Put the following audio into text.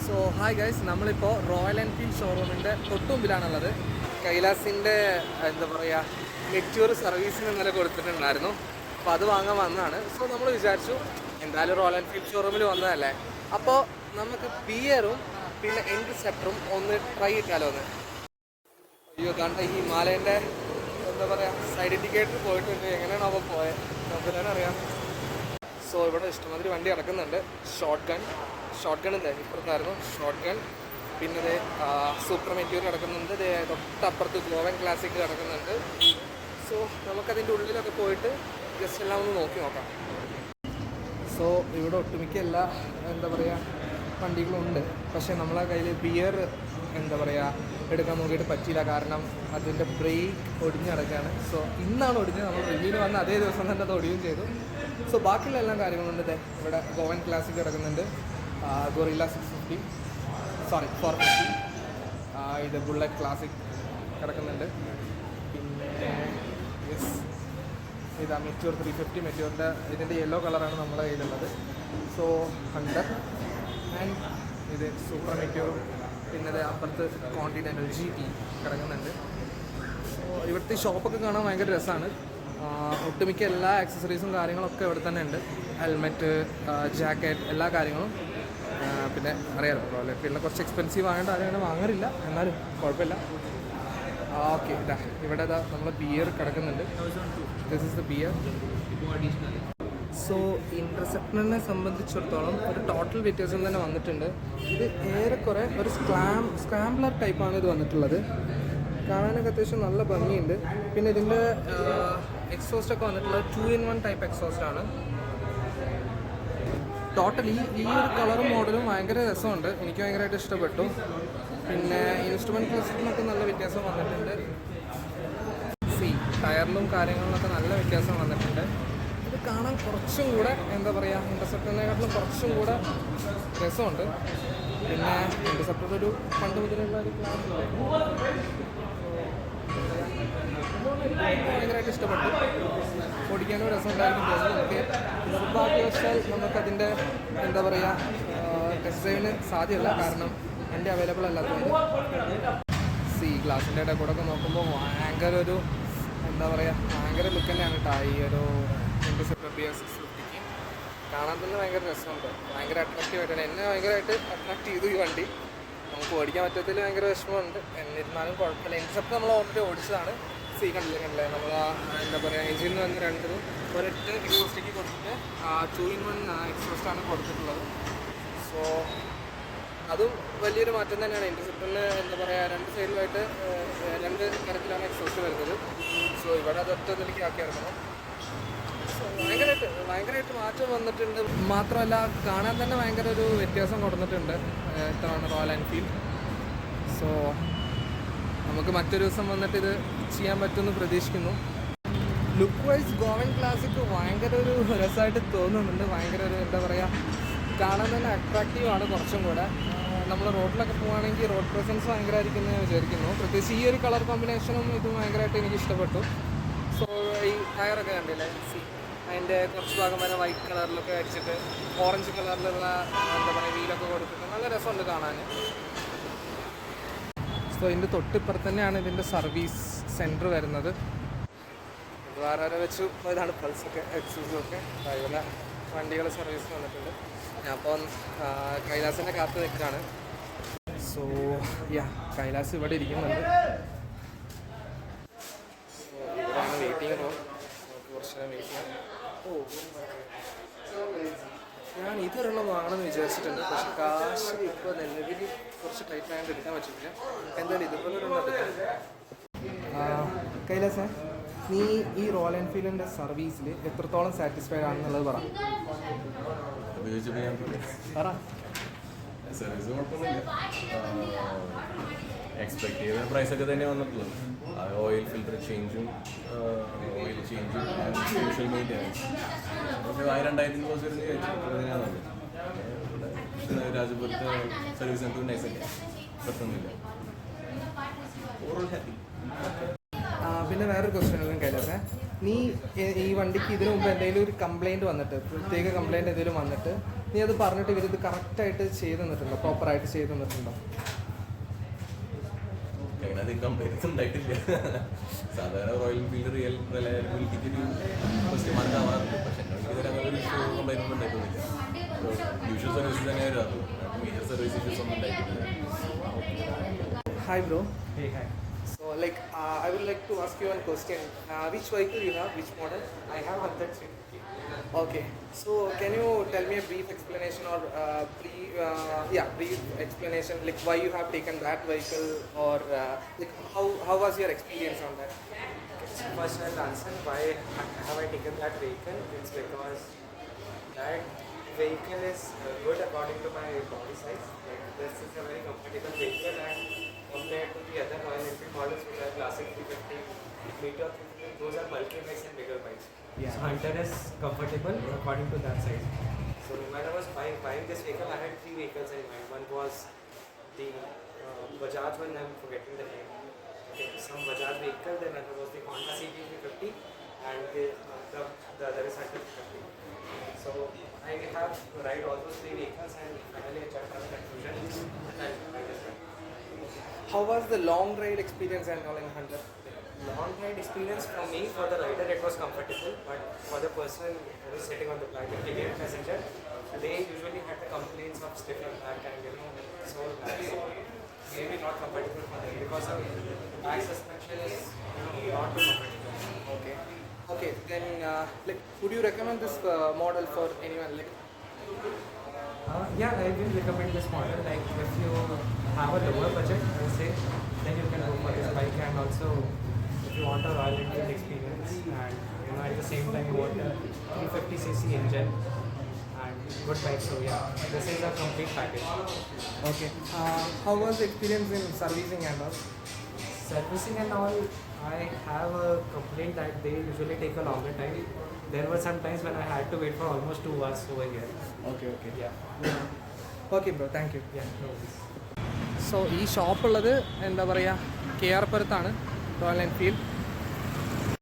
So hi guys, നമ്മളിപ്പോൾ royal Enfield ഷോറൂമിൻ്റെ തൊട്ടുമുമ്പിലാണുള്ളത്. കൈലാസിൻ്റെ എന്താ പറയുക മെച്യൂർ സർവീസിന് ഇന്നലെ കൊടുത്തിട്ടുണ്ടായിരുന്നു. അപ്പോൾ അത് വാങ്ങാൻ വന്നതാണ്. സോ നമ്മൾ വിചാരിച്ചു എന്തായാലും റോയൽ എൻഫീൽഡ് ഷോറൂമിൽ വന്നതല്ലേ, അപ്പോൾ നമുക്ക് ബിയറും പിന്നെ ഇൻറ്റർസെപ്റ്ററും ഒന്ന് ട്രൈ ചെയ്താലോ ഒന്ന്. അയ്യോ കണ്ട ഈ ഹിമാലയൻ്റെ എന്താ പറയുക സൈഡ് ഇൻഡിക്കേറ്റർ പോയിട്ടുണ്ട്. എങ്ങനെയാണ് അവ പോയത് നമുക്ക് തന്നെ അറിയാം. സോ ഇവിടെ ഇഷ്ടമാതിരി വണ്ടി കിടക്കുന്നുണ്ട്. ഷോർട്ട് ഗൺ ഇല്ലേ ഇപ്പുറത്തായിരുന്നു ഷോർട്ട് ഗൺ. പിന്നെ ഇത് സൂപ്പർ മെറ്റ്യൂർ കിടക്കുന്നുണ്ട്. തൊട്ടപ്പുറത്ത് ഗ്ലോവൻ ക്ലാസിക് കിടക്കുന്നുണ്ട്. സോ നമുക്കതിൻ്റെ ഉള്ളിലൊക്കെ പോയിട്ട് ജസ്റ്റ് എല്ലാം ഒന്ന് നോക്കാം. സോ ഇവിടെ ഒട്ടുമിക്ക എല്ലാ എന്താ പറയുക വണ്ടികളുണ്ട്. പക്ഷേ നമ്മളെ കയ്യിൽ ബിയർ എന്താ പറയുക എടുക്കാൻ നോക്കിയിട്ട് പറ്റിയില്ല. കാരണം അതിൻ്റെ ബ്രേക്ക് ഒടിഞ്ഞ് കിടക്കുകയാണ്. സോ ഇന്നാണ് ഒടിഞ്ഞത്. നമ്മൾ റിവ്യൂവിന് വന്ന അതേ ദിവസം തന്നെ അത് ഒടിയുകയും ചെയ്തു. സോ ബാക്കിയുള്ള എല്ലാ കാര്യങ്ങളുണ്ട്. ഇവിടെ ഗോവൻ ക്ലാസിക് കിടക്കുന്നുണ്ട്, ഗൊറില്ല 450, ഇത് ബുള്ളറ്റ് ക്ലാസിക് കിടക്കുന്നുണ്ട്. പിന്നെ യെസ് ഇതാ മെറ്റ്യൂർ 350. മെറ്റ്യൂറിൻ്റെ ഇതിൻ്റെ യെല്ലോ കളറാണ് നമ്മുടെ കയ്യിലുള്ളത്. സോ 100 ആൻഡ് ഇത് സൂപ്പർ മെറ്റ്യൂറും പിന്നെ ഇത് അപ്പുറത്ത് കോണ്ടിനെൻ്റൽ GT കിടക്കുന്നുണ്ട്. സോ ഇവിടുത്തെ ഷോപ്പൊക്കെ കാണാൻ ഭയങ്കര രസമാണ്. ഒട്ടുമിക്ക എല്ലാ ആക്സസറീസും കാര്യങ്ങളൊക്കെ ഇവിടെ തന്നെ ഉണ്ട്. ഹെൽമെറ്റ്, ജാക്കറ്റ്, എല്ലാ കാര്യങ്ങളും. പിന്നെ അറിയാലോ റോയൽ എൻഫീൽഡിൽ കുറച്ച് എക്സ്പെൻസീവ് ആയതുകൊണ്ട് ആരും വാങ്ങാറില്ല, എന്നാലും കുഴപ്പമില്ല. ഓക്കെ ഇതാ ഇവിടെ ഇതാ നമ്മൾ ബിയർ കിടക്കുന്നുണ്ട്. This is the beer. So ഇൻ്റർസെപ്റ്ററിനെ സംബന്ധിച്ചിടത്തോളം ഒരു ടോട്ടൽ വ്യത്യാസം തന്നെ വന്നിട്ടുണ്ട്. ഇത് ഏറെക്കുറെ ഒരു സ്ക്രാംബ്ലർ ടൈപ്പാണ് ഇത് വന്നിട്ടുള്ളത്. കാണാനൊക്കെ അത്യാവശ്യം നല്ല ഭംഗിയുണ്ട്. പിന്നെ ഇതിൻ്റെ എക്സോസ്റ്റൊക്കെ വന്നിട്ടുള്ളത് 2-in-1 ടൈപ്പ് എക്സോസ്റ്റാണ്. ടോട്ടലി ഈ ഒരു കളറും മോഡലും ഭയങ്കര രസമുണ്ട്. എനിക്ക് ഭയങ്കരമായിട്ട് ഇഷ്ടപ്പെട്ടു. പിന്നെ ഇൻസ്ട്രുമെൻറ്റ് ക്ലസ്റ്ററിനൊക്കെ നല്ല വ്യത്യാസം വന്നിട്ടുണ്ട്. ടയറിലും കാര്യങ്ങളിലൊക്കെ നല്ല വ്യത്യാസം വന്നിട്ടുണ്ട്. ഇത് കാണാൻ കുറച്ചും കൂടെ എന്താ പറയുക ഇൻ്റർസെപ്റ്ററിനെക്കാട്ടിലും കുറച്ചും കൂടെ രസമുണ്ട്. പിന്നെ ഇൻ്റർസെപ്റ്റർ ഒരു പണ്ട് മുതലുള്ള ഒരു ഭയങ്കരമായിട്ട് ഇഷ്ടപ്പെട്ടു. ഓടിക്കാനും രസമുണ്ടായിരുന്നു തോന്നുന്നു. നമുക്ക് നിർഭാഗ്യവശാൽ നമുക്കതിൻ്റെ എന്താ പറയുക ടെസ്റ്റ് ഡ്രൈവിന് സാധ്യമല്ല, കാരണം എൻ്റെ അവൈലബിൾ അല്ലാത്തതുകൊണ്ട്. ഗ്ലാസിൻ്റെ കൂടെ ഒക്കെ നോക്കുമ്പോൾ ഭയങ്കര ഒരു എന്താ പറയുക ഭയങ്കര ലുക്ക് തന്നെയാണ് കേട്ടോ ഈ ഒരു ഇൻ്റർസെപ്റ്റർ BR 650. കാണാൻ തന്നെ ഭയങ്കര രസമുണ്ട്. ഭയങ്കര അട്രാക്റ്റീവ് ആയിട്ടാണ് എന്നെ ഭയങ്കരമായിട്ട് അട്രാക്റ്റ് ചെയ്തു ഈ വണ്ടി. നമുക്ക് ഓടിക്കാൻ പറ്റത്തില്ല, ഭയങ്കര വിഷമമുണ്ട്. എന്നിരുന്നാലും കുഴപ്പമില്ല. ഇൻ്റർസെപ്റ്റർ നമ്മൾ ഓൾറെഡി ഓടിച്ചതാണ്. കണ്ടില്ലേ നമ്മൾ എന്താ പറയുക എഞ്ചിനിൽ വന്ന് രണ്ടിനും ഒരൊറ്റ എക്സോസ്റ്റിക്ക് കൊടുത്തിട്ട് 2-in-1 എക്സോസ്റ്റാണ് കൊടുത്തിട്ടുള്ളത്. സോ അതും വലിയൊരു മാറ്റം തന്നെയാണ്. ഇൻ്റർസെപ്റ്ററിന് എന്താ പറയുക രണ്ട് സൈഡിലായിട്ട് രണ്ട് തരത്തിലാണ് എക്സോസ്റ്റ് വരുന്നത്. സോ ഇവിടെ അത് ഒറ്റ നിലയ്ക്ക് ആക്കി ഇറക്കണം. സോ ഭയങ്കരമായിട്ട് മാറ്റം വന്നിട്ടുണ്ട്. മാത്രമല്ല കാണാൻ തന്നെ ഭയങ്കര ഒരു വ്യത്യാസം കൊടുത്തിട്ടുണ്ട് ഇത്തവണ റോയൽ എൻഫീൽഡ്. സോ നമുക്ക് മറ്റൊരു ദിവസം വന്നിട്ട് ഇത് ചെയ്യാൻ പറ്റുമെന്ന് പ്രതീക്ഷിക്കുന്നു. ലുക്ക് വൈസ് ഗോവൻ ക്ലാസിക് ഭയങ്കര ഒരു രസമായിട്ട് തോന്നുന്നുണ്ട്. ഭയങ്കര ഒരു എന്താ പറയുക കാണാൻ തന്നെ അട്രാക്റ്റീവാണ്. കുറച്ചും കൂടെ നമ്മൾ റോഡിലൊക്കെ പോകുകയാണെങ്കിൽ റോഡ് പ്രസൻസ് ഭയങ്കരമായിരിക്കും എന്ന് വിചാരിക്കുന്നു. പ്രത്യേകിച്ച് ഈ ഒരു കളർ കോമ്പിനേഷനും ഇത് ഭയങ്കരമായിട്ട് എനിക്ക് ഇഷ്ടപ്പെട്ടു. സോ ഈ ടയറൊക്കെ കണ്ടില്ലേ, അതിൻ്റെ കുറച്ച് ഭാഗം വരെ വൈറ്റ് കളറിലൊക്കെ അടിച്ചിട്ട് ഓറഞ്ച് കളറിലുള്ള എന്താ പറയുക വീലൊക്കെ കൊടുത്തിട്ട് നല്ല രസമുണ്ട് കാണാൻ. സോ ഇതിൻ്റെ തൊട്ടിപ്പുറത്ത് തന്നെയാണ് ഇതിൻ്റെ സർവീസ് സെൻറ്റർ വരുന്നത്. വേറെ വെച്ചു ഇതാണ് പൾസൊക്കെ എക്സൂസൊക്കെ ഇവിടെ വണ്ടികൾ സർവീസ് വന്നിട്ടുണ്ട്. ഞാൻ അപ്പോൾ കൈലാസിൻ്റെ കാത്ത് നിൽക്കുകയാണ്. സോ കൈലാസ് ഇവിടെ ഇരിക്കുന്നുണ്ട്. ഇവിടെയാണ് വെയിറ്റിംഗ് റൂം. നമുക്ക് കുറച്ച് നേരം വെയിറ്റ് ചെയ്യാം. ഞാൻ ഇതൊരെണ്ണം വാങ്ങണമെന്ന് വിചാരിച്ചിട്ടുണ്ട്. പക്ഷെ കാശ് ഇപ്പോൾ നിലവിൽ കുറച്ച് ടൈറ്റ് ആയിട്ട് എടുക്കാൻ പറ്റില്ല. എന്തായാലും ഇതുപോലെ ഒരെണ്ണം എടുക്കാം. കൈലാസേ, നീ ഈ റോയൽ എൻഫീൽഡിൻ്റെ സർവീസിൽ എത്രത്തോളം സാറ്റിസ്ഫൈഡ് ആണെന്നുള്ളത് പറ. സർവീസ് കുഴപ്പമൊന്നുമില്ല. എക്സ്പെക്ട് ചെയ്ത പ്രൈസൊക്കെ തന്നെ വന്നിട്ടുള്ളത്. ഓയിൽ ഫിൽറ്റർ ചേഞ്ചും ഓയിൽ ചേഞ്ചും യൂഷ്വൽ മെയിൻ്റെനൻസ് 1000-2000 കോഴ്സ് വരുന്ന ചോദിച്ചാൽ രാജപുരത്തെ സർവീസ് സെൻ്റർ നൈസൊക്കെ പ്രശ്നമൊന്നുമില്ല. Overall happy. പിന്നെ വേറൊരു ക്വസ്റ്റ്യൻ ഒന്നും കൈലാസേ, നീ ഈ വണ്ടിക്ക് ഇതിനു മുമ്പ് എന്തെങ്കിലും ഒരു കംപ്ലൈൻറ്റ് വന്നിട്ട്, പ്രത്യേക കംപ്ലൈൻറ്റ് എന്തെങ്കിലും വന്നിട്ട് നീ അത് പറഞ്ഞിട്ട് ഇവരിത് കറക്റ്റായിട്ട് ചെയ്ത് തന്നിട്ടുണ്ടോ, പ്രോപ്പറായിട്ട് ചെയ്ത് തന്നിട്ടുണ്ടോ? അങ്ങനെ അത് കംപ്ലൈൻസ് ഉണ്ടായിട്ടില്ല. സാധാരണ റോയൽ എൻഫീൽഡ് റിയൽ റിലയബിലിറ്റിക്ക് ഒരു ക്വസ്റ്റ്യൻ മാർക്ക് ആവാറുണ്ട്. പക്ഷെ എന്നോട് ഇതുവരെ അങ്ങനെ ഒരു ഇഷ്യൂ കംപ്ലൈൻറ്റ് ഒന്നും ഉണ്ടായിട്ടൊന്നുമില്ല. യൂഷ്വൽ സർവീസ് തന്നെ വരാറുള്ളൂ. മേജർ സർവീസ് ഇഷ്യൂസ് ഒന്നും ഉണ്ടായിട്ടില്ല. Hi bro. Hey, hi. So like I would like to ask you one question. Which vehicle you have? Which model? I have 130. Okay. So can you tell me a brief explanation or brief explanation like why you have taken that vehicle or like how was your experience on that? So first I'll answer why have I taken that vehicle. It's because that vehicle is good according to my body size. Like this is a very comfortable vehicle and compared to the other Royal Enfield models which are classic 350, Meteor 350, those are bulky bikes and bigger bikes. Yeah. So Hunter is comfortable according to that size. So when I was buying this vehicle, I had 3 vehicles in mind. One was the Bajaj one, I'm forgetting the name. Okay, some Bajaj vehicle, then another was the Honda CB350 and the other is Hunter 350. So I have to ride all those 3 vehicles and finally I jumped on a conclusion and I just went. How was the long ride experience and all in Hunter? Long ride experience for me, for the rider it was comfortable, but for the person who is sitting on the back, the ticket passenger, they usually had the complaints of stiffer back and so that's maybe not comfortable for them because of back suspension is not too comfortable. Okay. Okay. Then like would you recommend this model for anyone? Like Yeah, I will recommend this model. Like if you have a lower budget, I would say, then you can go for this bike. And also, if you want a Royal Enfield experience, and at the same time you want a 350cc engine and good bike, so yeah, this is a complete package. okay. How was the experience in servicing and all? Servicing and all, I have a complaint that they usually take a longer time. There were some times when I had to wait for almost 2 hours over here. Okay. Okay. Yeah. Okay bro. Thank you. Yeah, no worries. So ഈ ഷോപ്പുള്ളത് എന്താ പറയുക KR പുരത്താണ്, royal Enfield.